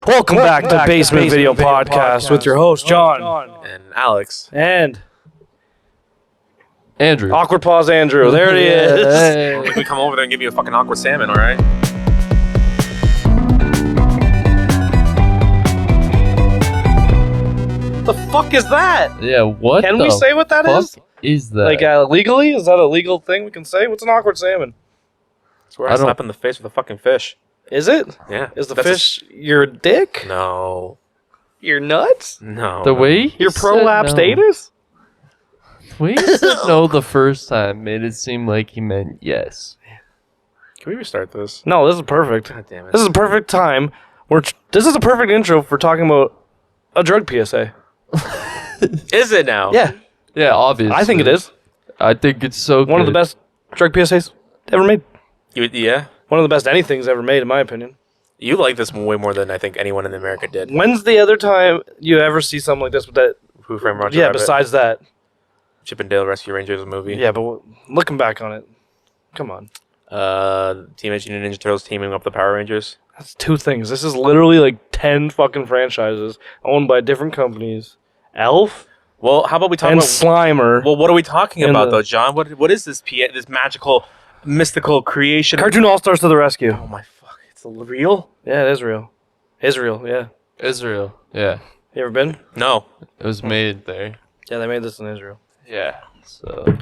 Welcome back to Basement Video Podcast with your host, John. And Alex. And Andrew. Awkward Pause Andrew. There he is. Hey. We can come over there and give you a fucking awkward salmon, alright? The fuck is that? Yeah, what Can the we say what that fuck is? that? Like, legally? Is that a legal thing we can say? What's an awkward salmon? That's where I slap in the face with a fucking fish. Is it? Yeah. Is the fish your dick? No. Your nuts? No. the way he Your said prolapse no. status? The way he said no the first time made it seem like he meant yes. Can we restart this? No, this is perfect. God damn it. This is a perfect time. This is a perfect intro for talking about a drug PSA. Is it now? Yeah, Yeah, obviously. I think it is. I think it's so One of the best drug PSAs ever made. Yeah? One of the best anything's ever made, in my opinion. You like this way more than I think anyone in America did. When's the other time you ever see something like this with that? Who Framed Roger Yeah, Rabbit? besides that. Chip and Dale Rescue Rangers movie. Yeah, but looking back on it, come on. Teenage Mutant Ninja Turtles teaming up the Power Rangers. That's two things. This is literally like 10 fucking franchises owned by different companies. Elf Well, how about we talk and about... Slimer. Well, what are we talking And about, the- though, John? What is this this magical, mystical creation? Cartoon All-Stars to the rescue. Oh, my fuck. It's real? Yeah, it is real. Israel, yeah. Israel. Yeah. You ever been? No. It was made there. Yeah, they made this in Israel. Yeah. So,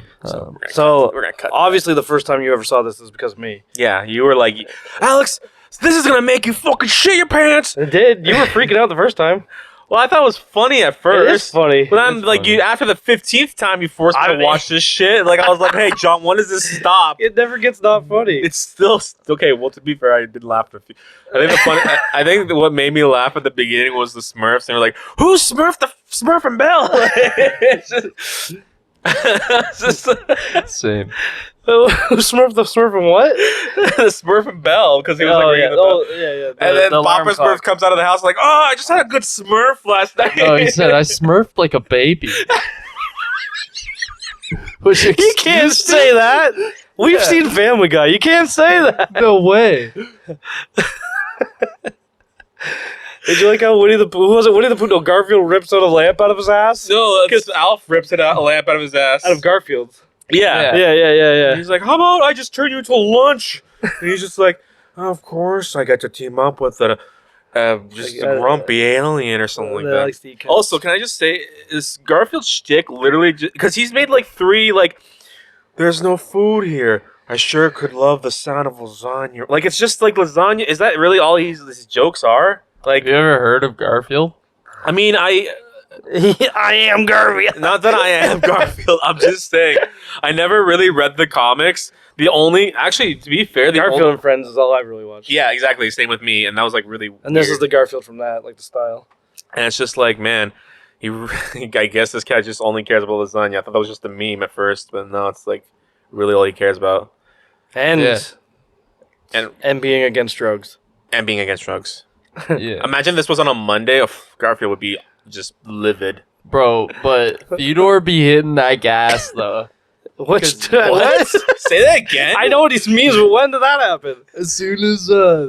So, we're gonna cut. obviously the first time you ever saw this is because of me. Yeah, you were like, Alex, this is gonna make you fucking shit your pants. It did. You were freaking out the first time. Well, I thought it was funny at first. It is funny. But I'm It's like, funny. you after the 15th time you forced me to watch this shit. Like, I was like, hey, John, when does this stop? It never gets not funny. It's still okay. Well, to be fair, I did laugh at a few. I think the funny. I think that what made me laugh at the beginning was the Smurfs. And they're like, "Who's Smurf? The Smurf and Bell?" It's just same. Smurf the Smurf and what? the Smurf and Bell because he was like, Oh, ringing yeah. the bell. Yeah. And then the alarm Papa Smurf clock. comes out of the house like, "Oh, I just had a good Smurf last night." Oh, he said I smurfed like a baby. Which You can't say that. We've Yeah. seen Family Guy. You can't say that. No way. Did you like how Winnie the Pooh, who was it? Winnie the Pooh, no, Garfield rips out a lamp out of his ass? No, because Alf rips a lamp out of his ass. Out of Garfield's. yeah. Yeah. He's like, "How about I just turn you into a lunch?" And he's just like, "Oh, of course, I got to team up with a grumpy alien or something like that." Also, can I just say, is Garfield's shtick literally because he's made like 3 like, "There's no food here. I sure could love the sound of lasagna." Like it's just like lasagna. Is that really all his jokes are? Like, Have you ever heard of Garfield? I mean, I am Garfield. not that I am Garfield. I'm just saying, I never really read the comics. Actually, to be fair, Garfield and Friends is all I've really watched. Yeah, exactly. Same with me, and that was like really. And this weird. is the Garfield from that, like the style. And it's just like, man, I guess this cat just only cares about lasagna. I thought that was just a meme at first, but no, it's like really all he cares about. And Yeah. and being against drugs. And being against drugs. Yeah. Imagine this was on a Monday. Garfield would be just livid. Bro, but Theodore be hitting that gas, though. Which What? Say that again? I know what he means, but when did that happen? As soon as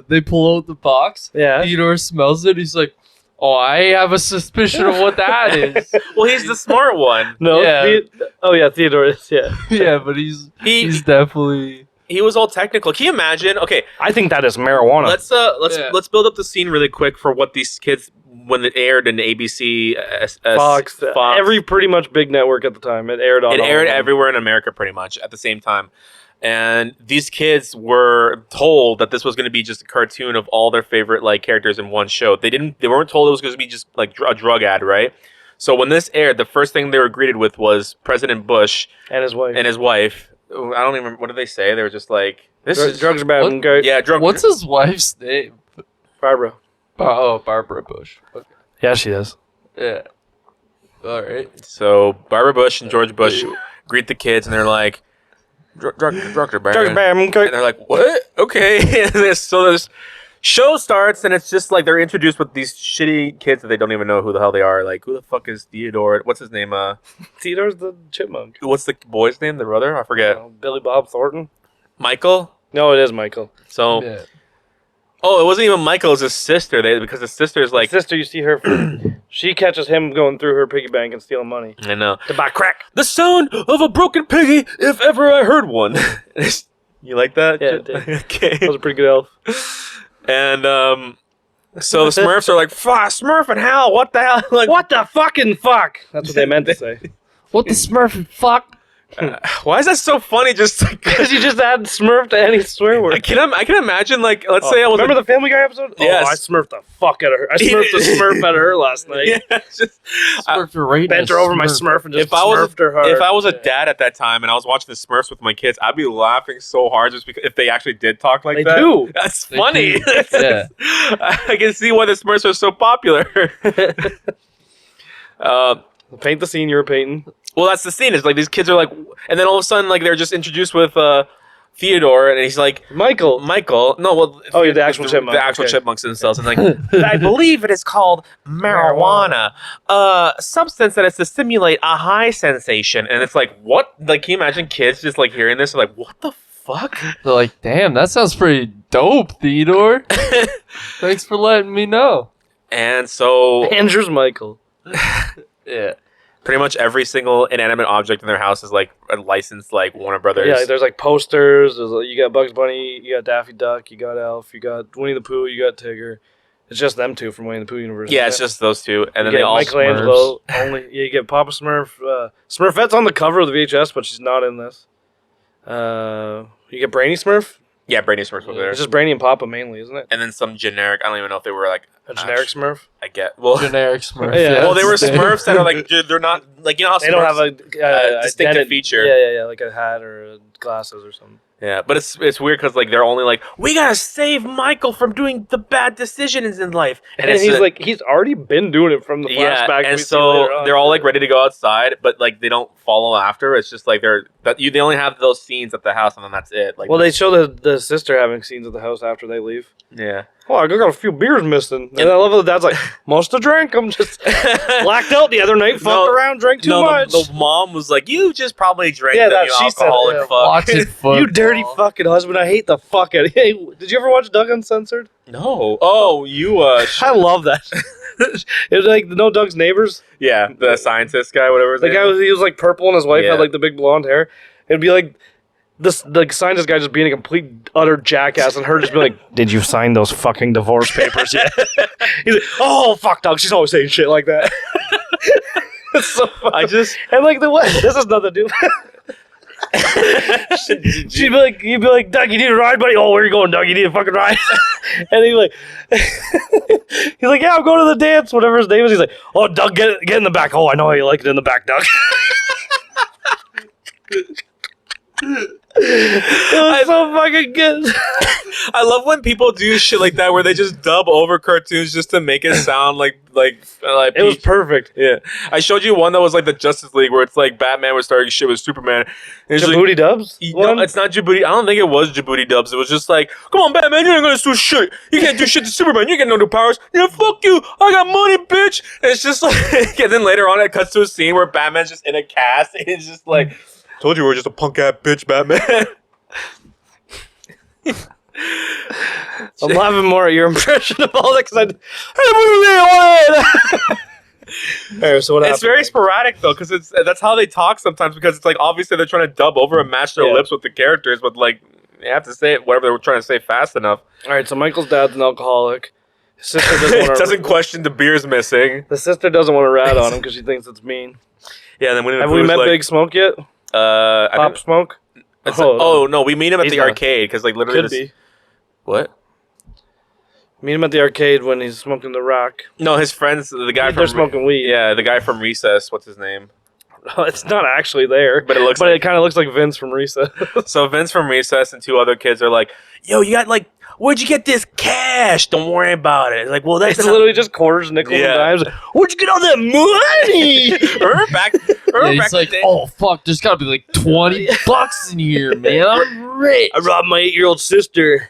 they pull out the box, Yeah. Theodore smells it. He's like, "Oh, I have a suspicion of what that is." Well, he's the smart one. No. Yeah. Theodore is. Yeah. Yeah, but he's definitely. He was all technical. Can you imagine? Okay, I think that is marijuana. let's build up the scene really quick for what these kids when it aired in ABC, Fox. Every pretty much big network at the time. It aired on. It all aired of them. everywhere in America pretty much at the same time. And these kids were told that this was going to be just a cartoon of all their favorite like characters in one show. They weren't told it was going to be just like a drug ad, right? So when this aired, the first thing they were greeted with was President Bush And his wife. and his wife. I don't even remember, what did they say? They were just like, drugs are bad. What? Okay. Yeah, drug. What's his wife's name? Barbara. Barbara Bush. Okay. Yeah, she is. Yeah. All right. So Barbara Bush and George Bush greet the kids, and they're like, drugs are bad. Drugs are bad. Okay. And they're like, what? Okay. And this show starts, and it's just like they're introduced with these shitty kids that they don't even know who the hell they are. Like, who the fuck is Theodore? What's his name? Theodore's the chipmunk. What's the boy's name? The brother? I forget. Billy Bob Thornton. Michael? No, it is Michael. So Yeah. Oh, it wasn't even Michael. It was his sister. Because his sister's like... His sister, you see her... she catches him going through her piggy bank and stealing money. I know. To buy crack. The sound of a broken piggy, if ever I heard one. You like that? Yeah, it did. Okay. That was a pretty good elf. And, so the Smurfs are like, fuck, Smurf and hell, what the hell? Like, what the fucking fuck? That's what they meant to say. What the Smurf fuck? why is that so funny? Just because you just add Smurf to any swear word. I can imagine, like, let's say I was... Remember the Family Guy episode? Yes. Oh, I smurfed the fuck out of her. I smurfed the Smurf out of her last night. Yeah, just... Smurfed her right Bent her over my Smurf and just smurfed her hard. If I was a dad at that time and I was watching the Smurfs with my kids, I'd be laughing so hard just because if they actually did talk like that. They do. That's They funny. do. Yeah. I can see why the Smurfs are so popular. Paint the scene you were painting. Well, that's the scene. It's like these kids are like, and then all of a sudden, like they're just introduced with Theodore, and he's like, Michael. No, well, Oh, you're the actual chipmunk. The actual Okay. chipmunks themselves, and like, I believe it is called marijuana, a substance that is to stimulate a high sensation, and it's like, what? Like, can you imagine kids just like hearing this, and like, what the fuck? They're like, damn, that sounds pretty dope, Theodore. Thanks for letting me know. And so, Andrew's Michael. Yeah. pretty much every single inanimate object in their house is like a licensed like Warner Brothers. Yeah, there's like posters. You got Bugs Bunny, you got Daffy Duck, you got Elf, you got Winnie the Pooh, you got Tigger. It's just them two from Winnie the Pooh universe. Yeah, it's just those two, and then you they get all Michelangelo. Only you get Papa Smurf. Smurfette's on the cover of the VHS, but she's not in this. You get Brainy Smurf. Yeah, Brainy Smurfs was there. It's just Brainy and Papa mainly, isn't it? And then some generic. I don't even know if they were like A generic Smurf. I get well. Generic Smurf. Yeah. Well, they were it's the- Smurfs that are like they're not like you know how They don't have Smurfs- a distinctive identity- feature. Yeah, like a hat or glasses or something. Yeah, but it's weird because like they're only like we gotta save Michael from doing the bad decisions in life, And it's he's like he's already been doing it from the flashback. and we see so later on. they're all like ready to go outside, but like they don't follow after. It's just like they only have those scenes at the house, and then that's it. Like, Well, they show the sister having scenes at the house after they leave. yeah, Oh, I got a few beers missing. And I love that the dad's like, must have drank them. Just blacked out the other night, fucked around, drank too much. The mom was like, "You just probably drank Yeah, them, that you she said, alcoholic yeah. fuck." Watching football. You dirty fucking husband. I hate the fuck out of you. Hey, did you ever watch Doug Uncensored? No, oh, you I love that. It was like, Doug's Neighbors? yeah, the scientist guy, whatever. His The name guy is. he was like purple and his wife Yeah. had like the big blonde hair. It'd be like the scientist guy just being a complete utter jackass and her just be like, did you sign those fucking divorce papers yet? He's like, oh fuck Doug, she's always saying shit like that. It's so funny. I just And like the what? This has nothing to do. She'd be like, you'd be like, Doug, you need a ride, buddy. Oh, where are you going, Doug? You need a fucking ride. And he's like, yeah, I'm going to the dance, whatever his name is. He's like, oh, Doug, get in the back. Oh, I know how you like it in the back, Doug. It was so fucking good. I love when people do shit like that where they just dub over cartoons just to make it sound like It was perfect. yeah. I showed you one that was like the Justice League where it's like Batman was starting shit with Superman. And it's like, Djibouti Dubs? no, it's not Djibouti. I don't think it was Djibouti Dubs. It was just like, come on, Batman, you ain't gonna do shit. You can't do shit to Superman. You get no new powers. Yeah, fuck you. I got money, bitch. And it's just like, and then later on it cuts to a scene where Batman's just in a cast. And it's just like, told you we were just a punk ass bitch, Batman. I'm laughing more at your impression of all that because Alright, so what happened? It's very sporadic though, because that's how they talk sometimes. Because it's like obviously they're trying to dub over and match their Yeah. lips with the characters, but like they have to say it whatever they were trying to say fast enough. Alright, so Michael's dad's an alcoholic. His sister doesn't want to. Doesn't question the beer's missing. The sister doesn't want to rat on him because she thinks it's mean. Yeah, and then when Have we met Big Smoke yet? I Pop Smoke? It's Oh, like, oh no, we meet him at He's the not. arcade because like literally Could this, be. what? Meet him at the arcade when he's smoking the rock. No, his friends, the guy They're from smoking weed. yeah, the guy from Recess. What's his name? It's not actually there. But it looks But like it kind of looks like Vince from Recess. so. Vince from Recess and two other kids are like, "Yo, you got like, where'd you get this cash? Don't worry about it." Like, well, that's It's literally just quarters, nickels, Yeah. and dimes. Where'd you get all that money? remember back. Yeah, Remember he's back like, in the day? oh fuck, there's gotta be like 20 bucks in here, man. I'm rich. I robbed my 8-year-old sister.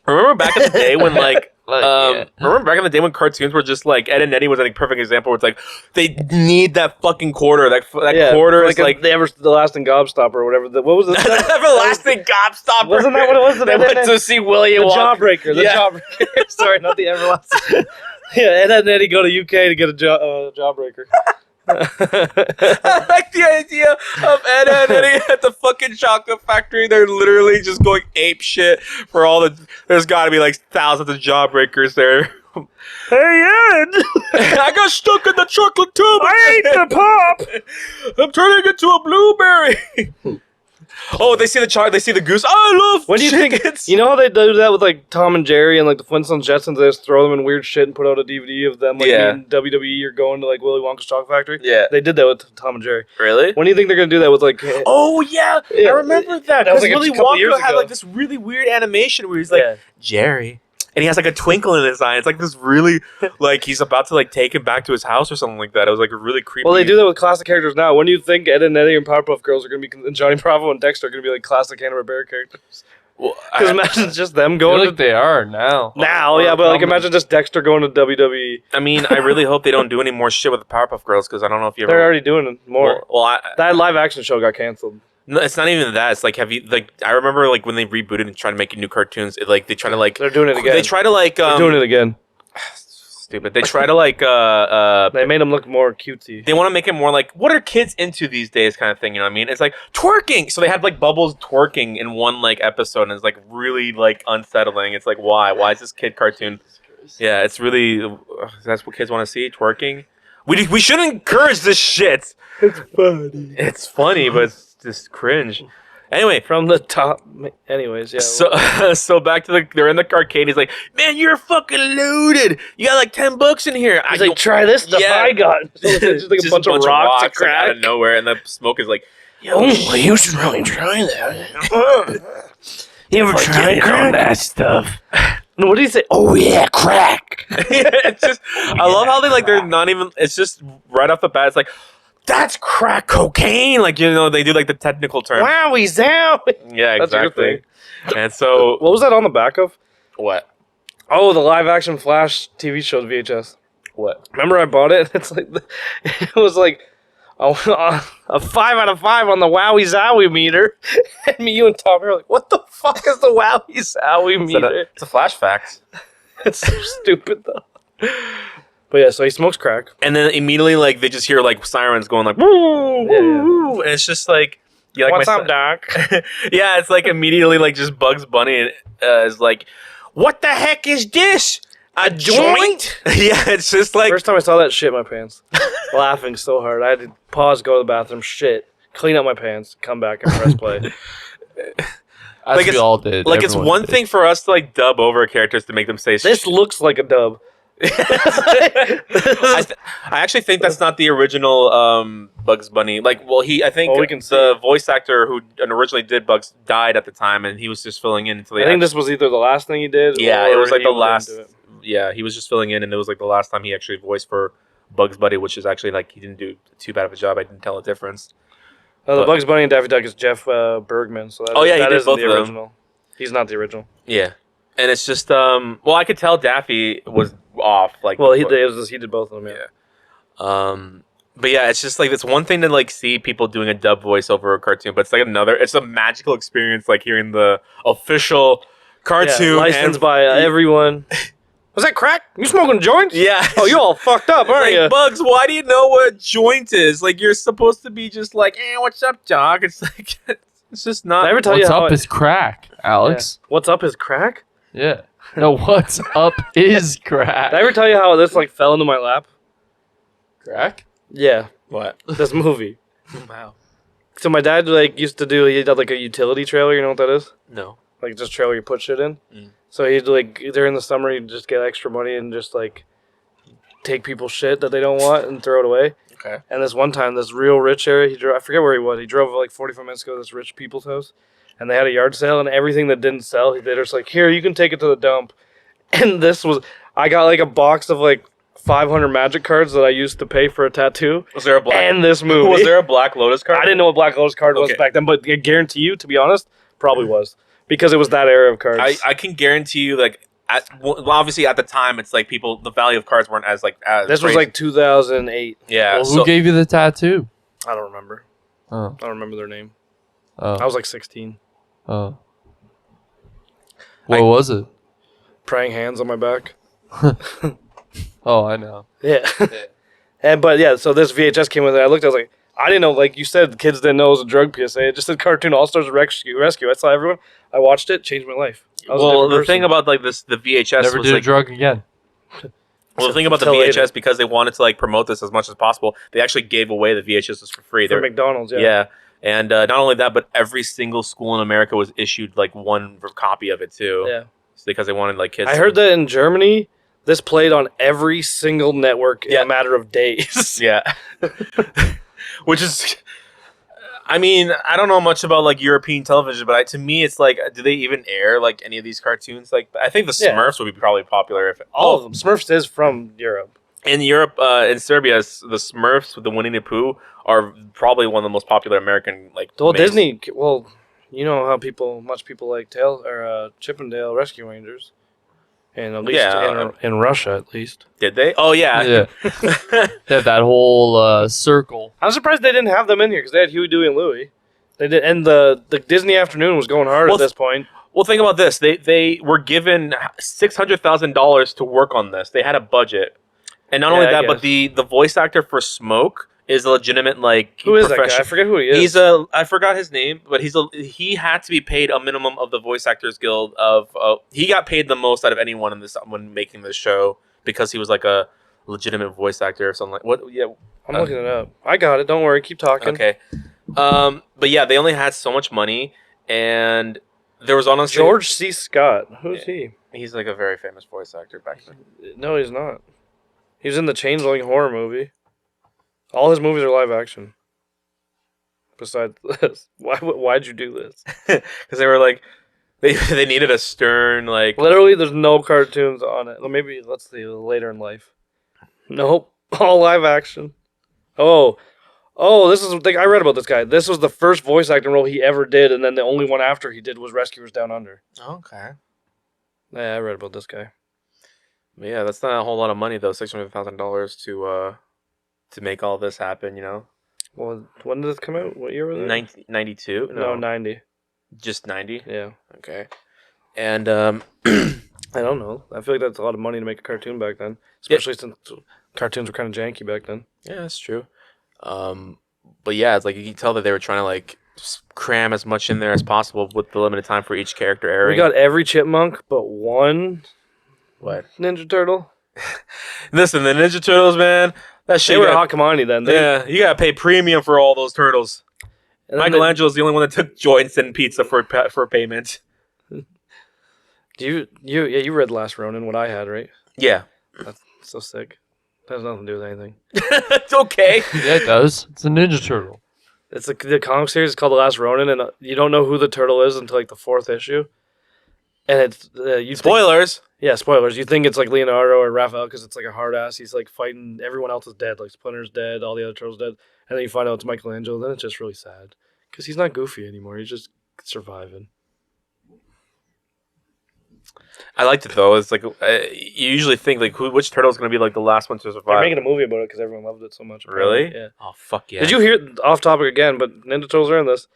Remember back in the day when like Remember back in the day when cartoons were just like Ed and Eddie was like a perfect example where it's like they need that fucking quarter. That quarter is like the everlasting gobstopper or whatever. What was it? Everlasting gobstopper. Wasn't that what it was? They went to see Willy the Wonka. Jawbreaker. The Jawbreaker. Sorry, not the everlasting. Yeah, Ed and Eddie go to UK to get a Jawbreaker. I like the idea of Ed and Eddie at the fucking chocolate factory. They're literally just going ape shit for all the. There's got to be like thousands of Jawbreakers there. Hey Ed! I got stuck in the chocolate tube. I ate the pop. I'm turning into a blueberry. Oh, they see the child. They see the goose. I love. When do you think? You know how they do that with like Tom and Jerry and like the Flintstones, Jetsons? They just throw them in weird shit and put out a DVD of them like being WWE or going to like Willy Wonka's Chocolate Factory. Yeah, they did that with Tom and Jerry. Really? When do you think they're gonna do that with like? Oh yeah, I remember that. That was like Willy Wonka had like this really weird animation where he's like Jerry. And he has like a twinkle in his eye. It's like this really, like he's about to like take him back to his house or something like that. It was like a really creepy. Well, they do that with classic characters now. When do you think Ed and Eddie and Powerpuff Girls are going to be, and Johnny Bravo and Dexter are going to be like classic Hanna-Barbera characters? Because imagine just them going. I feel like they are now. Now, yeah, but like imagine just Dexter going to WWE. I mean, I really hope they don't do any more shit with the Powerpuff Girls because I don't know if you ever. They're already doing it more. That live action show got canceled. No, it's not even that. It's like, have you like? I remember like when they rebooted and tried to make new cartoons. It, like they try to like. They're doing it again. They try to like. They're doing it again. Stupid. They try to like. They made them look more cutesy. They want to make it more like what are kids into these days, kind of thing. You know what I mean? It's like twerking. So they had like Bubbles twerking in one like episode, and it's like really like unsettling. It's like why? Why is this kid cartoon? Yeah, it's really. That's what kids want to see. Twerking. We should encourage this shit. It's funny. It's funny, but. Just cringe. Anyway, from the top. Anyways, yeah. So back to they're in the arcade. He's like, man, you're fucking loaded. You got like $10 in here. He's like, try this stuff I got. Just like a bunch of rocks to crack out of nowhere, and the smoke is like, yo, you should really try that. You ever tried that stuff? No, what did he say? Oh yeah, crack. It's just, I love how they're not even. It's just right off the bat. It's like. That's crack cocaine, like they do like the technical term. Wowie zowie. Yeah, exactly. And so, what was that on the back of? What? Oh, the live action Flash TV show VHS. What? Remember I bought it? It's like it was like a 5 out of 5 on the Wowie zowie meter. And you and Tom were like, "What the fuck is the Wowie zowie meter?" It's a Flash fact. It's so stupid though. But yeah, so he smokes crack. And then immediately, like, they just hear, like, sirens going, like, woo, woo. And it's just like... Like what's up, Doc? Yeah, it's like immediately, like, just Bugs Bunny is like, what the heck is this? A joint? Yeah, it's just like... First time I saw that, shit my pants. Laughing so hard. I had to pause, go to the bathroom, shit, clean up my pants, come back and press play. As we all did. Like, it's one thing for us to, like, dub over characters to make them say this looks like a dub. I actually think that's not the original Bugs Bunny. Like, well, I think the voice actor who originally did Bugs died at the time, and he was just filling in until I think this was either the last thing he did. Yeah, it was like the last. Yeah, he was just filling in, and it was like the last time he actually voiced for Bugs Bunny, which is actually like he didn't do too bad of a job. I didn't tell a difference. The Bugs Bunny and Daffy Duck is Jeff Bergman. So that he did both the original. He's not the original. Yeah, and it's just well, I could tell Daffy was off. Like, well, he did both of them. Yeah. But yeah, it's just like it's one thing to like see people doing a dub voice over a cartoon, but it's like it's a magical experience, like hearing the official cartoon licensed by everyone. Was that crack? You smoking joints? Yeah. Oh, you all fucked up, aren't you? Bugs, why do you know what a joint is? Like, you're supposed to be just like, what's up, dog? It's like, it's just not. Did I ever tell what's you up is crack, Alex. Yeah. What's up is crack? Yeah. No, what's up is crack. Did I ever tell you how this like fell into my lap? Crack? Yeah. What? This movie. Wow. So my dad used to do. He did like a utility trailer. You know what that is? No. Like just trailer you put shit in. So he'd like during the summer he'd just get extra money and just like take people's shit that they don't want and throw it away. Okay. And this one time, this real rich area, I forget where he was. He drove like 45 minutes ago to this rich people's house, and they had a yard sale, and everything that didn't sell, they're just like, here, you can take it to the dump. And I got like a box of like 500 magic cards that I used to pay for a tattoo. Was there a black? And this movie. Was there a Black Lotus card? I didn't know what Black Lotus card was back then, but I guarantee you, to be honest, probably was. Because it was that era of cards. I can guarantee you, like, obviously at the time, it's like the value of cards weren't as like as This crazy. was like 2008. Yeah. Well, who gave you the tattoo? I don't remember. Oh. I don't remember their name. Oh. I was like 16. Oh. What was it? Praying hands on my back. Oh, I know. Yeah. So this VHS came with it. I looked, I was like, I didn't know, like you said, kids didn't know it was a drug PSA. It just said Cartoon All-Stars Rescue. I saw everyone. I watched it, changed my life. Well, the thing about like the VHS Never was did like, a drug again. well, the thing about the VHS, because they wanted to like promote this as much as possible, they actually gave away the VHSs for free. For McDonald's, yeah. Yeah. And not only that, but every single school in America was issued like one copy of it too. Yeah. Because they wanted like kids. I heard that in Germany, this played on every single network in a matter of days. Yeah. Which is, I mean, I don't know much about like European television, but to me, it's like, do they even air like any of these cartoons? Like, I think the Smurfs would be probably popular if all of them. Smurfs is from Europe. In Europe, in Serbia, the Smurfs with the Winnie the Pooh are probably one of the most popular American like. Well, Disney. Well, you know how much people like Chippendale Rescue Rangers, and at least in Russia, at least. Did they? Oh yeah. Yeah. They have that whole circle. I'm surprised they didn't have them in here because they had Huey, Dewey, and Louie. They did, and the Disney Afternoon was going hard at this point. Well, think about this. They were given $600,000 to work on this. They had a budget, and not only that, but the voice actor for Smoke is a legitimate like. Who is that guy? I forget who he is. I forgot his name, but he had to be paid a minimum of the Voice Actors Guild of. He got paid the most out of anyone in this when making this show because he was like a legitimate voice actor or something like what. Yeah, I'm looking it up. I got it. Don't worry. Keep talking. Okay. But yeah, they only had so much money, and there was honestly George C. Scott. Who's he? He's like a very famous voice actor back then. No, he's not. He was in the Changeling horror movie. All his movies are live action. Besides this, why'd you do this? Because they were like, they needed a stern like. Literally, there's no cartoons on it. Well, maybe let's see later in life. Nope, all live action. Oh, this is. I read about this guy. This was the first voice acting role he ever did, and then the only one after he did was Rescuers Down Under. Okay. Yeah, I read about this guy. But yeah, that's not a whole lot of money though. $600,000 to make all this happen, you know. Well, when did this come out? What year was it? 1992? No, 90. Just 90? Yeah. Okay. And I don't know. I feel like that's a lot of money to make a cartoon back then, especially since cartoons were kind of janky back then. Yeah, that's true. But yeah, it's like you can tell that they were trying to like cram as much in there as possible with the limited time for each character airing. We got every chipmunk but one. What? Ninja Turtle. Listen, the Ninja Turtles, man. That shit. They were a hot commodity then. Yeah, you gotta pay premium for all those turtles. Michelangelo's the only one that took joints and pizza for payment. You read Last Ronin, what I had, right? Yeah. That's so sick. That has nothing to do with anything. It's okay. Yeah, it does. It's a Ninja Turtle. It's the comic series is called The Last Ronin, and you don't know who the turtle is until like the 4th issue. And it's spoilers. Spoilers. You think it's like Leonardo or Raphael because it's like a hard ass. He's like fighting. Everyone else is dead. Like Splinter's dead. All the other turtles dead. And then you find out it's Michelangelo. Then it's just really sad because he's not goofy anymore. He's just surviving. I liked it though. It's like you usually think like which turtle is going to be like the last one to survive. They're making a movie about it because everyone loved it so much. Really? Yeah. Oh fuck yeah! Did you hear off topic again? But Ninja Turtles are in this.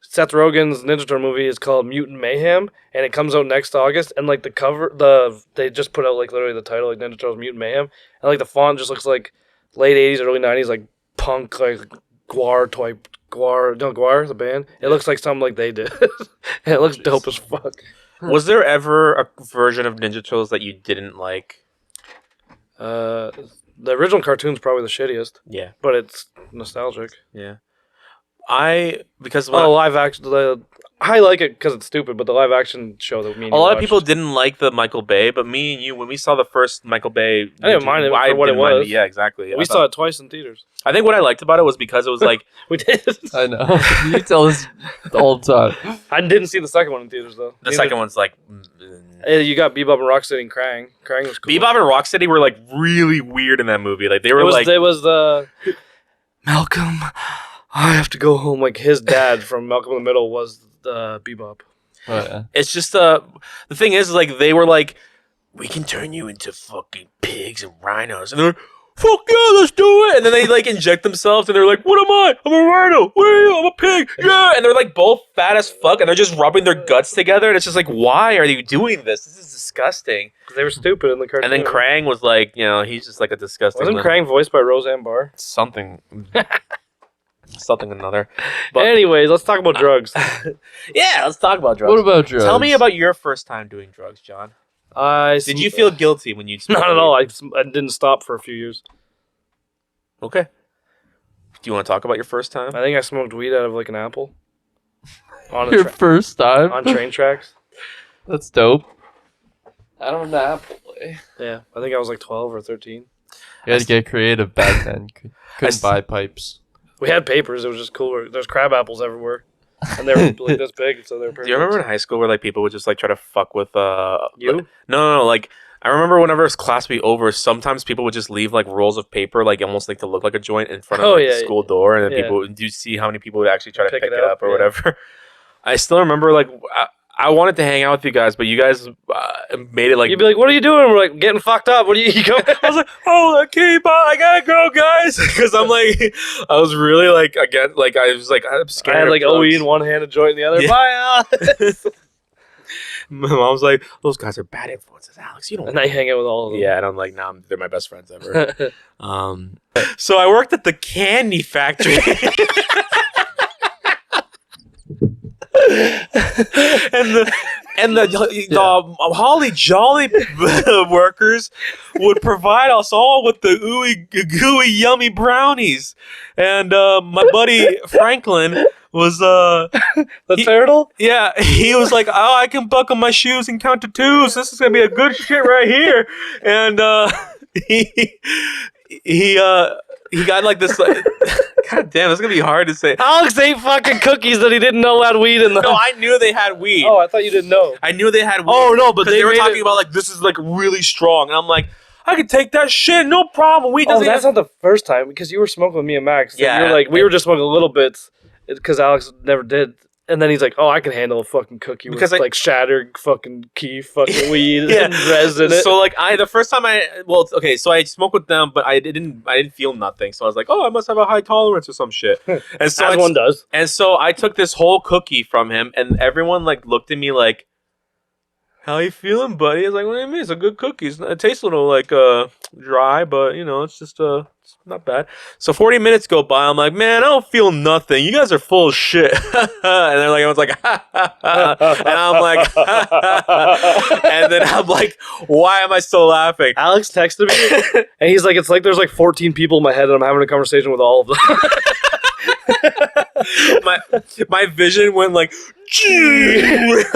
Seth Rogen's Ninja Turtle movie is called Mutant Mayhem, and it comes out next August. And like the cover, they just put out like literally the title, like Ninja Turtles Mutant Mayhem, and like the font just looks like late '80s, early '90s, like punk, like Gwar the band. It looks like something like they did, and it looks dope as fuck. Was there ever a version of Ninja Turtles that you didn't like? The original cartoon's probably the shittiest. Yeah, but it's nostalgic. Yeah. Live action. I like it because it's stupid, but the live action show that a lot of people didn't like the Michael Bay, but me and you, when we saw the first Michael Bay, I didn't mind it for what it was. Yeah, exactly. We saw it twice in theaters. I think what I liked about it was because it was like we did. I know. You tell us all the time. I didn't see the second one in theaters though. The second one's like. You got Bebop and Rocksteady and Krang. Krang was cool. Bebop and Rocksteady were like really weird in that movie. Like they were It was Malcolm. I have to go home. Like his dad from Malcolm in the Middle was Bebop. Oh, yeah. It's just the thing is like they were like we can turn you into fucking pigs and rhinos. And they're like, fuck yeah, let's do it. And then they like inject themselves and they're like, what am I? I'm a rhino. What are you? I'm a pig. Yeah. And they're like both fat as fuck and they're just rubbing their guts together. And it's just like, why are you doing this? This is disgusting. Because they were stupid in the cartoon. And then Krang was like, he's just like a disgusting. Wasn't Krang voiced by Roseanne Barr? Something another. But anyways, let's talk about drugs. yeah, let's talk about drugs. What about drugs? Tell me about your first time doing drugs, John. Did you feel guilty when you smoked? Not at all. I didn't stop for a few years. Okay. Do you want to talk about your first time? I think I smoked weed out of like an apple. On Your first time? on train tracks. That's dope. I don't know apple. Yeah, I think I was like 12 or 13. You had to get creative back then. Couldn't buy pipes. We had papers. It was just cooler. There's crab apples everywhere. And they were like this big, so they're perfect. Do you remember in high school where like people would just like try to fuck with you? No. Like I remember whenever class would be over, sometimes people would just leave like rolls of paper, like almost like to look like a joint in front of the school door, and then people do you see how many people would actually try to pick it up or whatever. I still remember like I wanted to hang out with you guys, but you guys made it like you'd be like, "What are you doing?" We're like, "Getting fucked up." What do you go? I was like, "Oh, okay, bye. I gotta go, guys," because I'm like, I was really like again, like I was like I'm scared. I had like OE in one hand, a joint in the other. Yeah. Bye, Alex. My mom was like, "Those guys are bad influences, Alex. You don't." And I hang out with all of them. Yeah, and I'm like, "Nah, they're my best friends ever." So I worked at the candy factory. and the Holly Jolly workers would provide us all with the ooey gooey yummy brownies, and my buddy Franklin was turtle. Yeah, he was like, "Oh, I can buckle my shoes and count to twos. This is gonna be a good shit right here," and he got like this. God damn, it's gonna be hard to say. Alex ate fucking cookies that he didn't know had weed in them. No, I knew they had weed. Oh, I thought you didn't know. I knew they had weed. Oh no, but they were talking about like this is like really strong, and I'm like, I could take that shit, no problem. Weed doesn't. Oh, that's not the first time because you were smoking with me and Max. Yeah, you were like we were just smoking a little bits because Alex never did. And then he's like, "Oh, I can handle a fucking cookie because with like shattered fucking key fucking weed and resin in it." So like the first time so I smoked with them, but I didn't feel nothing. So I was like, "Oh, I must have a high tolerance or some shit." And so one does. And so I took this whole cookie from him, and everyone like looked at me like, "How you feeling, buddy?" I was like, "What do you mean? It's a good cookie. It tastes a little like dry, but it's just it's not bad." So 40 minutes go by. I'm like, "Man, I don't feel nothing. You guys are full of shit." And they're like, I was like, and I'm like, and then I'm like, why am I still laughing? Alex texted me, and he's like, "It's like there's like 14 people in my head, and I'm having a conversation with all of them." my vision went like, the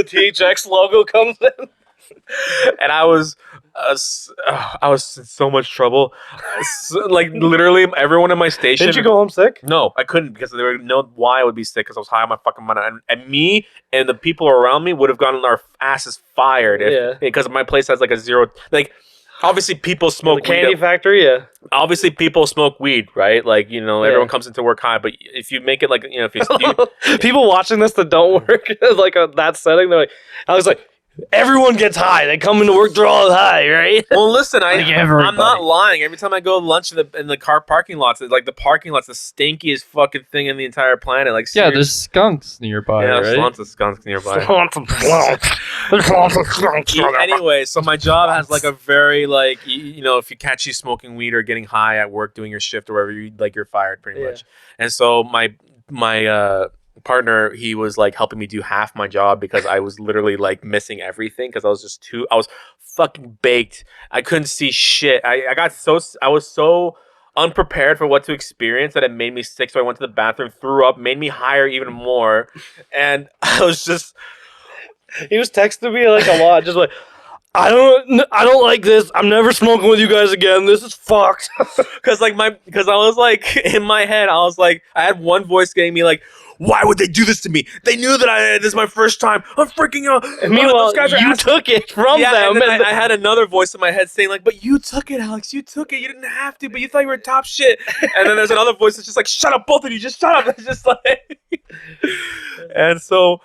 THX logo comes in, and I was in so much trouble. Like literally, everyone in my station. Didn't you go home sick? No, I couldn't because there was no why I would be sick because I was high on my fucking mind, and me and the people around me would have gotten our asses fired because my place has like a zero like. Obviously, people smoke the candy factory, yeah. Obviously, people smoke weed, right? Like, everyone comes into work high. But if you make it like, if you people watching this that don't work like that setting, they're like, I was like, everyone gets high. They come into work, they're all high, right? Well, listen, I'm not lying. Every time I go to lunch in the car parking lots, like the parking lot's the stinkiest fucking thing in the entire planet. Like, yeah, there's skunks nearby. Yeah, right? there's lots of skunks nearby. Anyway, so my job has like a very like if you catch you smoking weed or getting high at work doing your shift or whatever, you're fired pretty much. And so my partner, he was like helping me do half my job because I was literally like missing everything because I was fucking baked. I couldn't see shit. I was so unprepared for what to experience that it made me sick. So I went to the bathroom, threw up, made me higher even more, and I was just. He was texting me like a lot, just like, I don't like this. I'm never smoking with you guys again. This is fucked. Because I was like in my head, I was like, I had one voice getting me like, why would they do this to me? They knew that this is my first time. I'm freaking out. And meanwhile, you took it from them. And then I had another voice in my head saying like, but you took it, Alex. You took it. You didn't have to, but you thought you were top shit. And then there's another voice that's just like, shut up, both of you. Just shut up. It's just like, and so.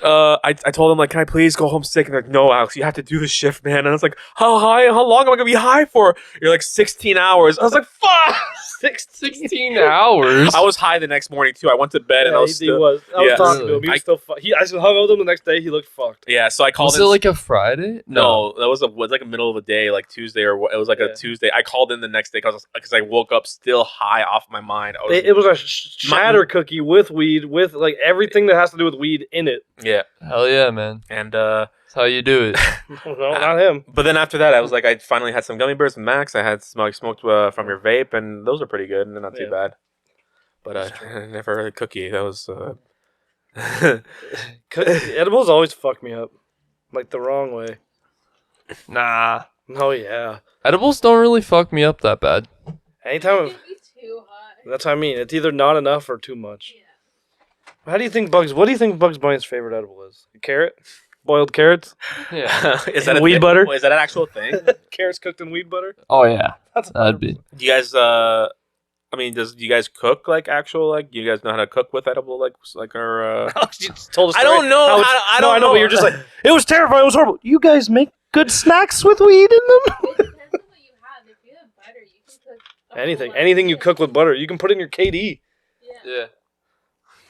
I told them like, can I please go home sick? And they're like, no, Alex, you have to do the shift, man. And I was like, how long am I gonna be high for? You're like 16 hours. I was like, fuck. 16 hours. I was high the next morning too. I went to bed and I was still. He was. I was talking to him. He I- was still. I hung out with him the next day. He looked fucked. Yeah, so I called. Was it like a Friday? No, that was like a middle of the day, like Tuesday it was like a Tuesday. I called in the next day because I woke up still high off my mind. It was a shatter cookie with weed, with like everything that has to do with weed in it. Yeah. Hell yeah, man. And That's how you do it. No, not him. But then after that, I was like, I finally had some gummy bears with Max. I had smoked from your vape, and those are pretty good and not too bad. But never a cookie. That was. Edibles always fuck me up, like the wrong way. Nah. Oh yeah. Edibles don't really fuck me up that bad. Anytime. It can be too high. That's what I mean. It's either not enough or too much. Yeah. What do you think Bugs Bunny's favorite edible is? A carrot? Boiled carrots? Yeah. Is that weed butter? Is that an actual thing? Carrots cooked in weed butter? Oh yeah. That's That'd be. Do you guys? Do you guys cook like actual like? Do you guys know how to cook with edible like or? You just told us. I don't know. I don't know. But you're just like, it was terrifying. It was horrible. You guys make good snacks with weed in them? It depends on what you have. If you have butter, you can cook a whole Anything. lot of Anything you shit. cook with butter. You can put in your KD. Yeah. Yeah.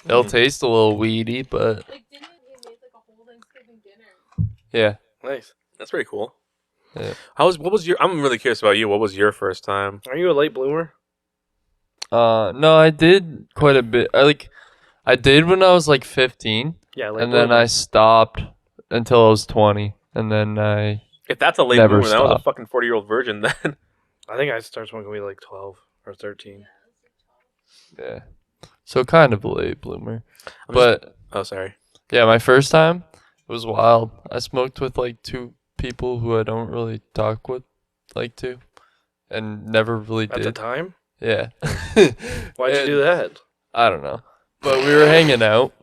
It'll taste a little weedy, but Like, didn't he make like a whole Thanksgiving dinner? yeah. Nice. That's pretty cool. Yeah. What was your? I'm really curious about you. What was your first time? Are you a late bloomer? No, I did quite a bit. I did when I was like 15, Yeah, late and then I stopped until I was 20, and then I If that's a late Never bloomer, that was a stop. fucking 40-year-old virgin then. I think I started smoking weed like 12 or 13. yeah. So kind of a late bloomer, I'm but Oh, sorry. yeah, my first time was wild. I smoked with like two people who I don't really talk with, like to, and never really At the did. time? Yeah. Why'd you do that? I don't know. But we were hanging out,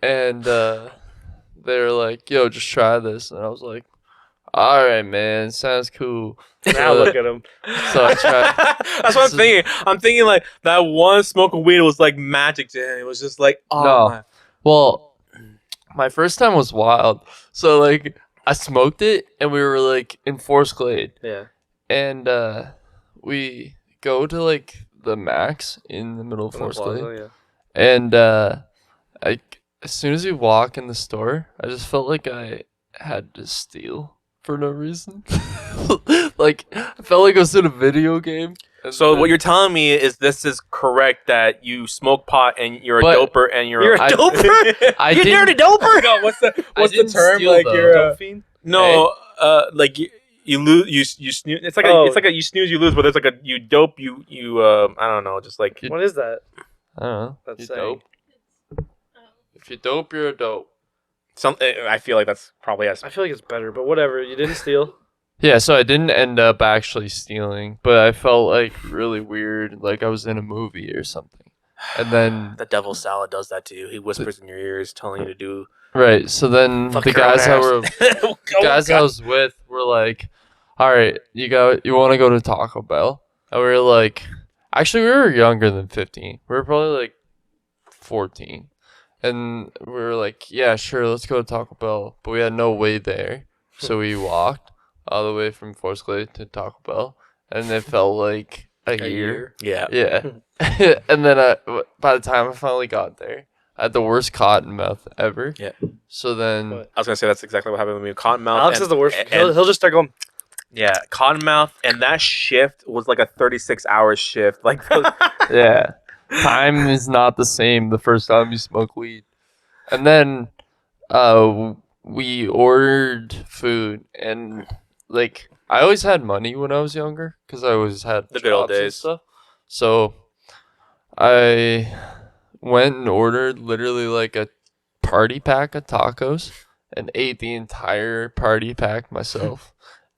and they were like, yo, just try this. And I was like, all right, man, sounds cool. Now look at him. So I tried. That's what I'm thinking. I'm thinking like that one smoke of weed was like magic to him. It was just like, oh, No. my. Well, my first time was wild. So, like, I smoked it, and we were, like, in Forest Glade. Yeah. And we go to, like, the Max in the middle of Forest Glade. Yeah. And as soon as you walk in the store, I just felt like I had to steal for no reason. Like, I felt like I was in a video game. And So then- what you're telling me is this is correct that you smoke pot and you're a But- doper and You're a I- doper? I You didn't- dirty doper? No, what's the didn't term? steal, Like though. you're Dope fiend? no, like you lose you snooze. It's like Oh. it's like a you snooze you lose, but there's like a you dope you I don't know, just like What is that? I don't know. That's You saying. dope. Oh. If you dope, you're a dope. something. I feel like that's probably us. I feel like it's better, but whatever. You didn't steal. Yeah, so I didn't end up actually stealing, but I felt like really weird, like I was in a movie or something. And then, The devil's salad does that to you. He whispers in your ears, telling you to do. right, so then Fuck the your own guys I ass. were guys I was with were like, "All right, you want to go to Taco Bell?" And we were like, actually, we were younger than 15. We were probably like 14, and we were like, "Yeah, sure, let's go to Taco Bell." But we had no way there, so we walked all the way from Forest Glade to Taco Bell, and it felt like a year. Yeah. Yeah, and then by the time I finally got there, I had the worst cotton mouth ever. Yeah. So then. What? I was gonna say that's exactly what happened with me. Cottonmouth. Alex is the worst. He'll just start going. Yeah, Cottonmouth, and that shift was like a 36-hour shift. Like, Yeah. Time is not the same the first time you smoke weed. And then we ordered food, and like I always had money when I was younger because I always had The good old jobs and days. stuff. So I went and ordered literally like a party pack of tacos and ate the entire party pack myself.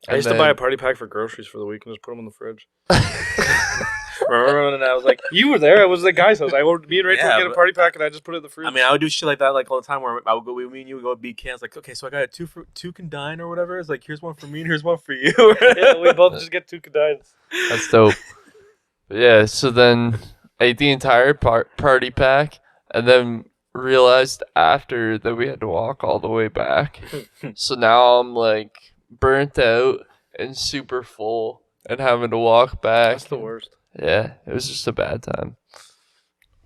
I used to buy a party pack for groceries for the week and just put them in the fridge. remember when I was like, You were there. It was the guy's house. I ordered me and Rachel Yeah, get a but- party pack and I just put it in the fridge. I mean, I would do shit like that like all the time where I would go, me and you would go beat cans. Like, okay, so I got a two can dine or whatever. It's like, here's one for me and here's one for you. yeah, we both just get 2 Kadines. That's dope. But yeah, so then I ate the entire party pack, and then realized after that we had to walk all the way back. So now I'm like burnt out and super full and having to walk back. That's the worst. Yeah, it was just a bad time.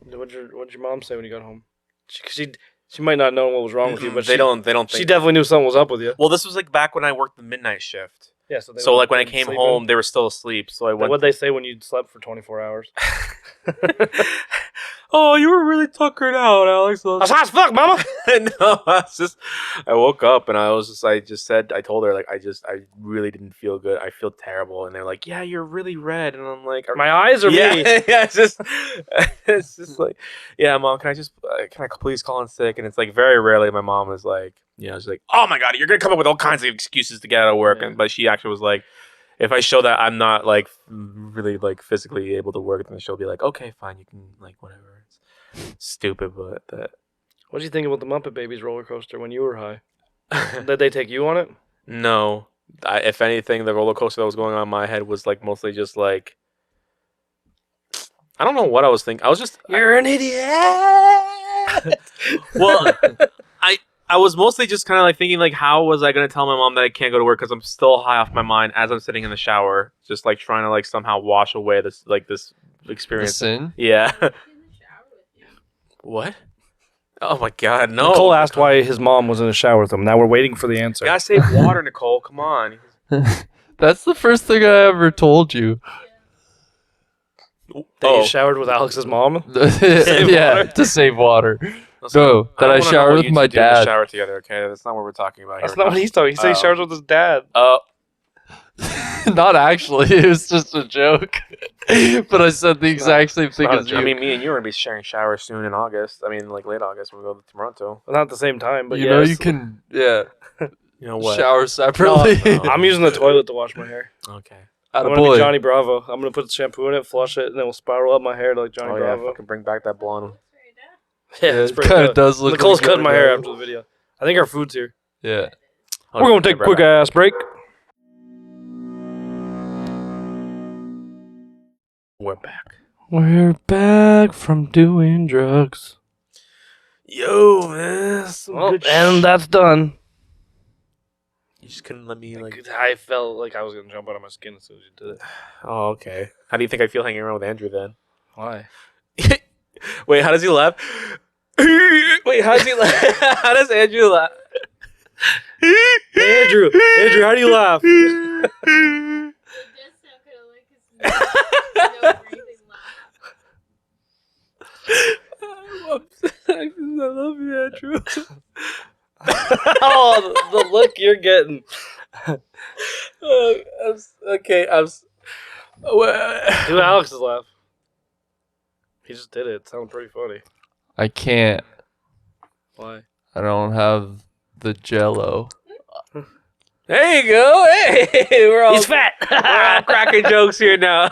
What'd your mom say when you got home? She might not know what was wrong with you, but they don't. She Think definitely knew something was up with you. Well, this was like back when I worked the midnight shift. Yeah, so like when I came home, they were still asleep. So I went. What'd they say when you slept for 24 hours? Oh, you were really tuckered out, Alex. I was hot as fuck, mama. No, I woke up and I told her like, I really didn't feel good. I feel terrible. And they're like, yeah, you're really red. And I'm like, my eyes are me. Yeah, it's just like, yeah, mom, can I please call in sick? And it's like very rarely my mom is like, she's like, oh my God, you're going to come up with all kinds of excuses to get out of work. Yeah. But she actually was like, if I show that I'm not like really like physically able to work, then she'll be like, okay, fine, you can like whatever. It's stupid, but that. What did you think about the Muppet Babies roller coaster when you were high? Did they take you on it? No. If anything, the roller coaster that was going on in my head was like mostly just like, I don't know what I was thinking. I was just You're an idiot. Well, I was mostly just kind of like thinking like, how was I gonna tell my mom that I can't go to work because I'm still high off my mind as I'm sitting in the shower, just like trying to like somehow wash away this experience. Sin? Yeah. What? Oh my God, no. Nicole asked why his mom was in the shower with him. Now we're waiting for the answer. You gotta save water, Nicole. Come on. That's the first thing I ever told you. That you showered with Alex's mom? Yeah, to save water. No, that I showered with my dad. Shower together, okay? That's not what we're talking about. That's not what he's talking. He said he showers with his dad. Not actually. It was just a joke. But I said the exact same thing as you. I mean, me and you are going to be sharing showers soon in August. I mean, like late August when we go to Toronto. Well, not at the same time, but you know you can, You know what? shower separately. No, I'm using the toilet to wash my hair. Okay. I'm going to be Johnny Bravo. I'm going to put the shampoo in it, flush it, and then we'll spiral up my hair like Johnny Bravo. Yeah, fucking bring back that blonde. Yeah, it kind of does look Nicole's like cutting my hair after the video. I think our food's here. Yeah. We're going to take a quick ass break. We're back. We're back from doing drugs. Yo, man. And that's done. You just couldn't let me, like... I felt like I was going to jump out of my skin as soon as you did it. Oh, okay. How do you think I feel hanging around with Andrew, then? Why? Wait, how does he laugh? Wait, how does he laugh? How does Andrew laugh? Andrew, how do you laugh? I love you, Andrew. Oh, the look you're getting. Okay, Do Alex's laugh. He just did it. It sounded pretty funny. I can't. Why? I don't have the Jello. There you go. Hey, he's fat. We're all cracking jokes here now.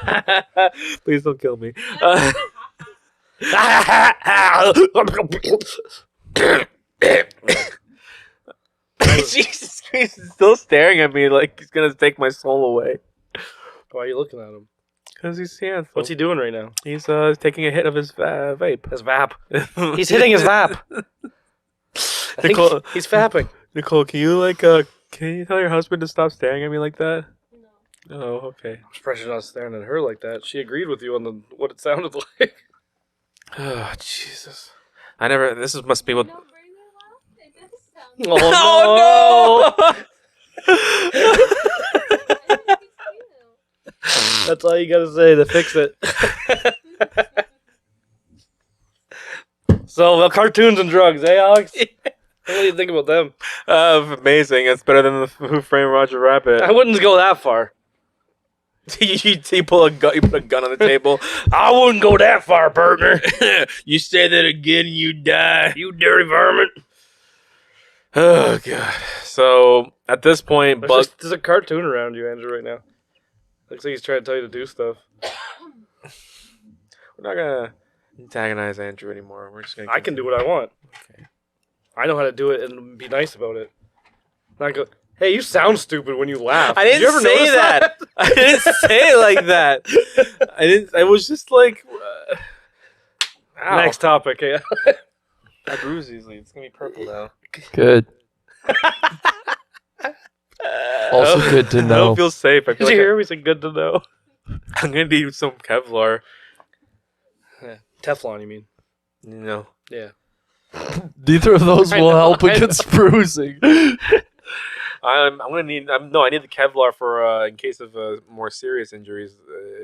Please don't kill me. Jesus Christ, he's still staring at me like he's gonna take my soul away. Why are you looking at him? Because he's handsome. What's he doing right now? He's taking a hit of his vape. His vap. He's hitting his vap. Nicole, he's fapping. Nicole, can you tell your husband to stop staring at me like that? No. Oh, okay. I'm surprised you're not staring at her like that. She agreed with you on what it sounded like. Oh, Jesus. Must be what... Oh, no! That's all you gotta say to fix it. So, cartoons and drugs, eh, Alex? What do you think about them? Amazing. It's better than the Who Framed Roger Rabbit. I wouldn't go that far. you put a gun on the table. I wouldn't go that far, partner. You say that again and you die. You dirty varmint. Oh, God. So, at this point, there's a cartoon around you, Andrew, right now. Looks like he's trying to tell you to do stuff. We're not going to antagonize Andrew anymore. We're just going to... I can do what I want. Okay. I know how to do it and be nice about it. Not go, hey, you sound stupid when you laugh. I didn't Did you ever say that. I didn't say it like that. I was just like... Next topic. Yeah. I bruise easily. It's gonna be purple now. Good. Also good to I know. don't feel safe. I Did feel you like hear me? It's good to know. I'm gonna need some Kevlar. Yeah. Teflon, you mean? You know. Yeah. Neither of those I will know, help I know. against bruising. I'm gonna need. I need the Kevlar for in case of more serious injuries,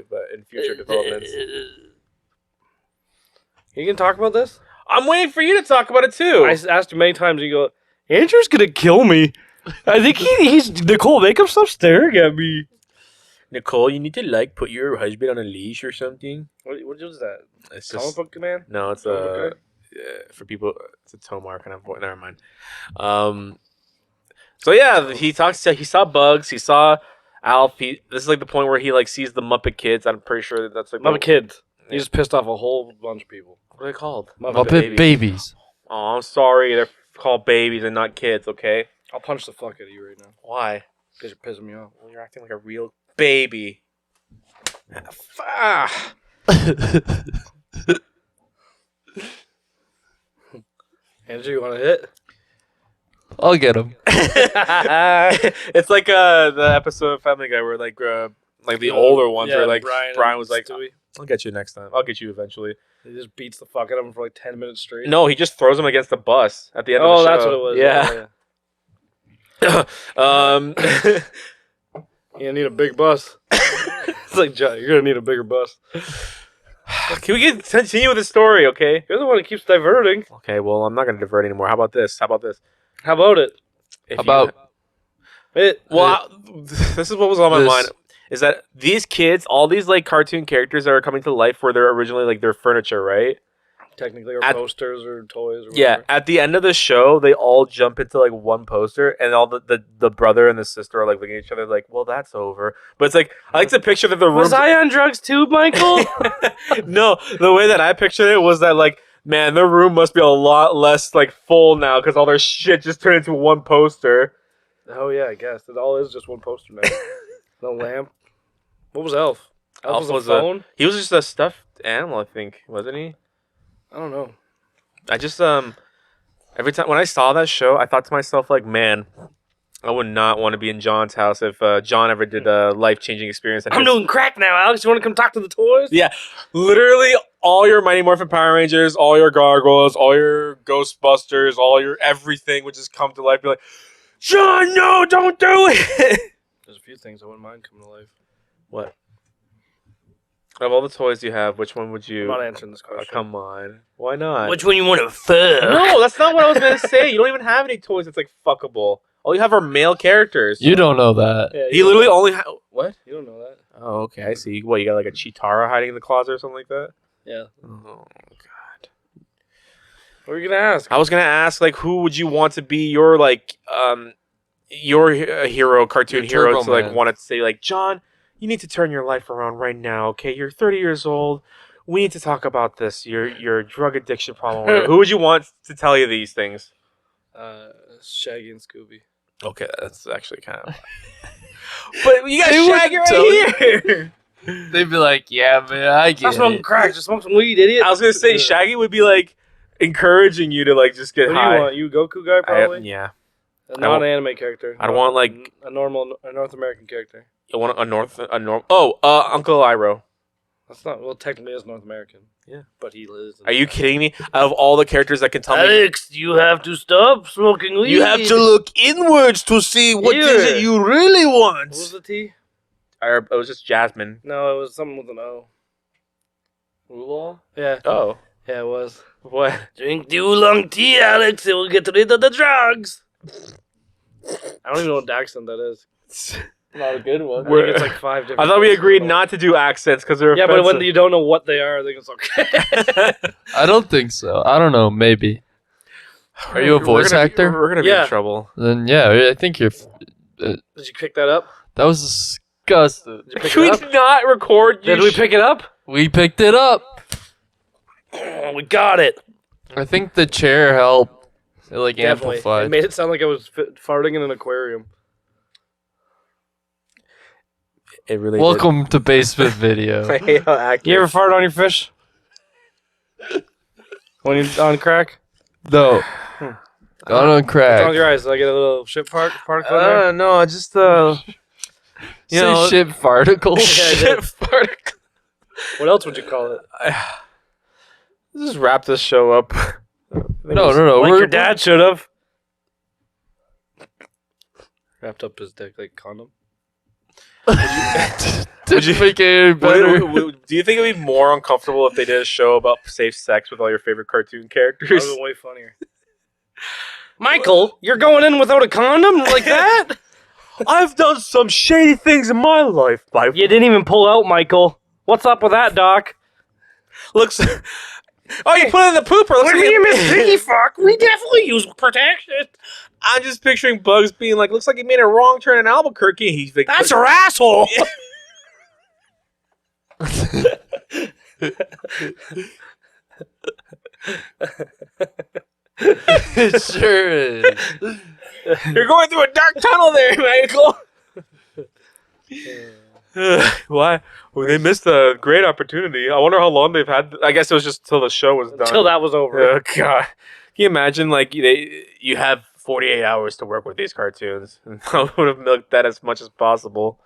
but in future developments. You can talk about this? I'm waiting for you to talk about it too. I asked you many times. You go, Andrew's gonna kill me. I think he's Nicole. Make him stop staring at me. Nicole, you need to put your husband on a leash or something. What is that? It's Comic just book man? no. It's Comic book for people. It's a Tomar kind of. Never mind. So yeah, he saw Bugs. He saw Alf. This is like the point where he like sees the Muppet Kids. I'm pretty sure that's like Muppet Kids. He just pissed off a whole bunch of people. What are they called? Muppet babies. Oh, I'm sorry. They're called babies and not kids. Okay. I'll punch the fuck out of you right now. Why? Because you're pissing me off. Well, you're acting like a real baby. Ah. Andrew, you want to hit? I'll get him. It's like the episode of Family Guy where like the older ones where like Brian was like, Stewie. "I'll get you next time. I'll get you eventually." He just beats the fuck out of him for like 10 minutes straight. No, he just throws him against the bus at the end of the show. Oh, that's what it was. Yeah. You need a big bus. It's like, John, you're going to need a bigger bus. Can we continue with the story, okay? You're the one who keeps diverting. Okay, well, I'm not going to divert anymore. How about this? How about it? This is what was on my mind. Is that these kids, all these like cartoon characters that are coming to life where they're originally like their furniture, right? Technically, or posters or toys or whatever. Yeah, at the end of the show, they all jump into like one poster, and all the brother and the sister are like looking at each other like, well, that's over. But it's like, I like to picture that the room. Was I on drugs too, Michael? No, the way that I pictured it was that like, man, their room must be a lot less like full now because all their shit just turned into one poster. Oh, yeah, I guess. It all is just one poster now. No lamp. What was Elf? Elf was a phone? He was just a stuffed animal, I think, wasn't he? I don't know. I just every time when I saw that show, I thought to myself like, man, I would not want to be in John's house if John ever did a life-changing experience. I'm doing crack now, Alex. You want to come talk to the toys? Yeah, literally all your Mighty Morphin Power Rangers, all your Gargoyles, all your Ghostbusters, all your everything would just come to life. Be like, John, no, don't do it. There's a few things I wouldn't mind coming to life. What? Of all the toys you have, which one would you... I'm not answering this question. Oh, come on. Why not? Which one you want to fuck? No, that's not what I was going to say. You don't even have any toys that's, like, fuckable. All you have are male characters. You don't know that. Yeah, He literally only... What? You don't know that. Oh, okay. I see. What, you got, like, a Chitara hiding in the closet or something like that? Yeah. Oh, God. What were you going to ask? I was going to ask, like, who would you want to be your, like, your hero, cartoon Your hero Turbo to, like, Man. want to say, like, John... You need to turn your life around right now, okay? You're 30 years old. We need to talk about this. Your drug addiction problem. Who would you want to tell you these things? Shaggy and Scooby. Okay, that's actually kind of... But you got Shaggy right here! They'd be like, yeah, man, I get Stop smoking it. crack. Just smoke some weed, idiot. I was going to say, Shaggy would be, like, encouraging you to, like, just get What do high. you want? You a Goku guy, probably? Yeah. A non-anime character. I don't want, like... A North American character. I want Uncle Iroh. That's not... Well, technically it's North American. Yeah. But he lives... Are you kidding me? Out of all the characters that can tell me... Alex, you have to stop smoking weed. You have to look inwards to see what is it you really want. What was the T? It was just Jasmine. No, it was something with an O. Oolong? Yeah. Oh. Yeah, it was. What? Drink the oolong tea, Alex. It will get rid of the drugs. I don't even know what accent that is. Not a good one. I think it's like 5 different... I thought we agreed not to do accents because they're Yeah, offensive. but when you don't know what they are, I think it's okay. I don't think so. I don't know. Maybe. Are you a voice actor? We're going to be Yeah. in trouble. Then yeah, I think you're. Did you pick that up? That was disgusting. Did you pick Can we it up? not record you? Did we pick it up? We picked it up. Oh, we got it. I think the chair helped. It like Definitely. amplified. It made it sound like I was farting in an aquarium. It really Welcome to Basement Video. I hate how accurate. You ever fart on your fish? When you're on crack? No. Gone on What's crack. wrong with your eyes? Did I get a little shit particle in there? No, I just you know, shit farticle. shit particle. What else would you call it? Let's just wrap this show up. No. Like we're- your dad should have. Wrapped up his dick like a condom. Didn't make it any better. Do you think it'd be more uncomfortable if they did a show about safe sex with all your favorite cartoon That characters? would have been way funnier. Michael, you're going in without a condom like that? I've done some shady things in my life. You didn't even pull out, Michael. What's up with that, Doc? Looks. Oh, you put it in the pooper. Looks When like we miss Piggy Fuck, we definitely use protection. I'm just picturing Bugs being like, looks like he made a wrong turn in Albuquerque. He's like, That's her asshole. It sure is. You're going through a dark tunnel there, Michael. Why? Well, they missed a great opportunity. I wonder how long they've had. I guess it was just till the show was done. Until that was over. Oh God! Can you imagine? Like you have 48 hours to work with these cartoons. I would have milked that as much as possible.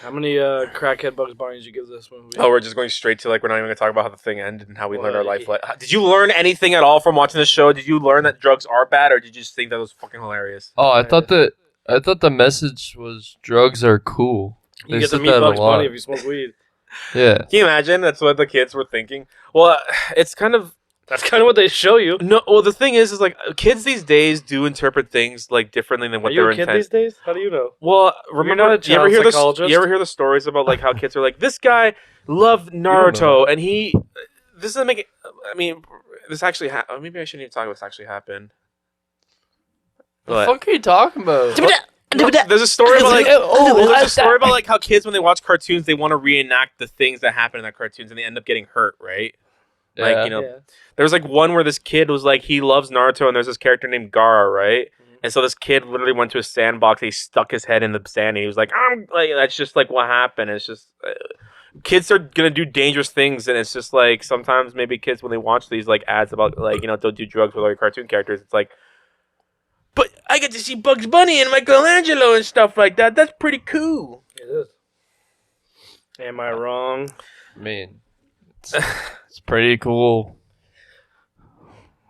How many crackhead Bugs Bunny did you give this movie? Oh, we're just going straight to like we're not even going to talk about how the thing ended and how we learned our Well, life. Did you learn anything at all from watching the show? Did you learn that drugs are bad, or did you just think that was fucking hilarious? Oh, I thought the message was drugs are cool. You They get to said meet that a Bugs lot. Bunny if you smoke weed. Yeah. Can you imagine? That's what the kids were thinking. Well, it's kind of That's kind of what they show you. no. Well, the thing is like kids these days do interpret things like differently than what Are you they're a kid intended. these days? How do you know? Well, remember, not a you ever child hear psychologist? You ever hear the stories about like how kids are like, this guy loved Naruto, and he. This doesn't make it. I mean, this actually maybe I shouldn't even talk about this actually happened. The But fuck are you talking about? there's a story about like Oh, there's a story about like how kids when they watch cartoons they want to reenact the things that happen in the cartoons and they end up getting hurt, right? Like Yeah. you know, there was like one where this kid was like he loves Naruto and there's this character named Gaara, right? And so this kid literally went to a sandbox. He stuck his head in the sand. And he was like, "I'm like that's just like what happened." It's just kids are gonna do dangerous things, and it's just like sometimes maybe kids when they watch these like ads about like don't do drugs with all your cartoon characters. It's like, but I get to see Bugs Bunny and Michelangelo and stuff like that. That's pretty cool. It is. Am I wrong? I mean, it's pretty cool.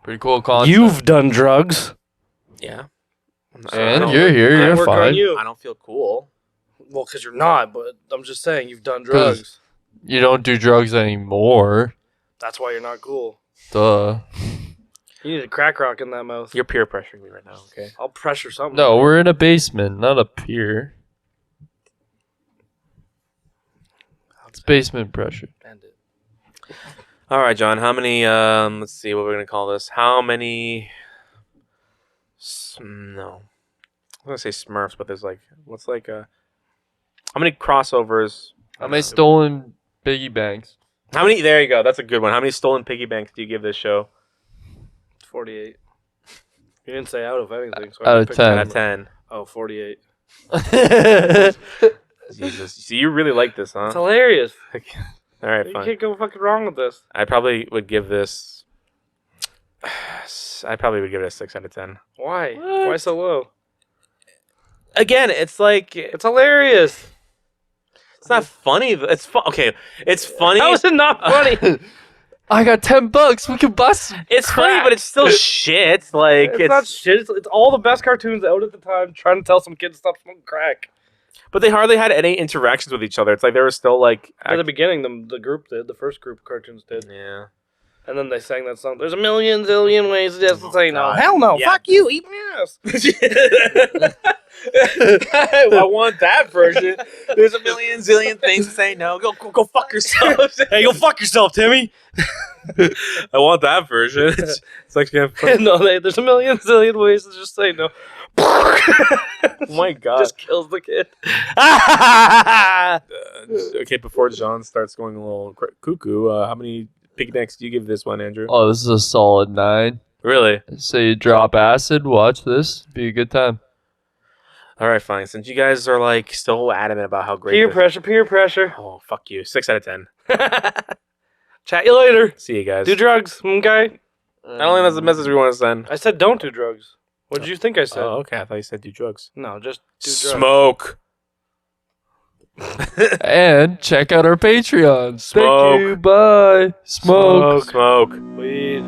Pretty cool concept. You've done drugs. Yeah. And you're here. I You're work on fine. you. I don't feel cool. Well, because you're not, but I'm just saying you've done drugs. You don't do drugs anymore. That's why you're not cool. Duh. You need a crack rock in that mouth. You're peer pressuring me right now, okay? I'll pressure something. No, we're in a basement, not a pier. It's basement pressure. End it. All right, John. How many? Let's see what we're gonna call this. How many? No, I'm gonna say Smurfs, but there's like, what's like how many crossovers? How many stolen piggy banks? How many? There you go. That's a good one. How many stolen piggy banks do you give this show? 48. You didn't say out of anything. So Out I of picked 10. Out of 10. Oh, 48. Jesus. See, you really like this, huh? It's hilarious. All right, You fine. can't go fucking wrong with this. I probably would give this. I probably would give it a 6 out of 10. Why? What? Why so low? Again, it's like It's hilarious. it's not funny. It's okay. It's funny. How is it not funny? I got $10. We can bust. It's funny, but it's still shit. Like it's not shit. It's all the best cartoons out at the time trying to tell some kids to stop smoking crack. But they hardly had any interactions with each other. It's like they were still like. At the beginning, the group did. The first group of cartoons did. Yeah. And then they sang that song. There's a million zillion ways just to say no. God. Hell no. Yeah. Fuck you. Eat my ass. I want that version. There's a million zillion things to say no. Go fuck yourself. Hey, go fuck yourself, Timmy. I want that version. It's like yeah, No, there's a million zillion ways to just say no. oh my god. Just kills the kid. Okay, before John starts going a little cuckoo, how many piggy banks do you give this one, Andrew? Oh, this is a solid 9. Really? So you drop acid, watch this. Be a good time. All right, fine. Since you guys are like so adamant about how great Peer this- pressure, peer pressure. Oh, fuck you. 6 out of 10. Chat you later. See you guys. Do drugs, okay? I don't think that's the message we want to send. I said don't do drugs. What did you think I said? Oh, okay. I thought you said do drugs. No, just do drugs. Smoke. And check out our Patreon. Smoke. Thank you. Bye. Smoke. Smoke. Weed.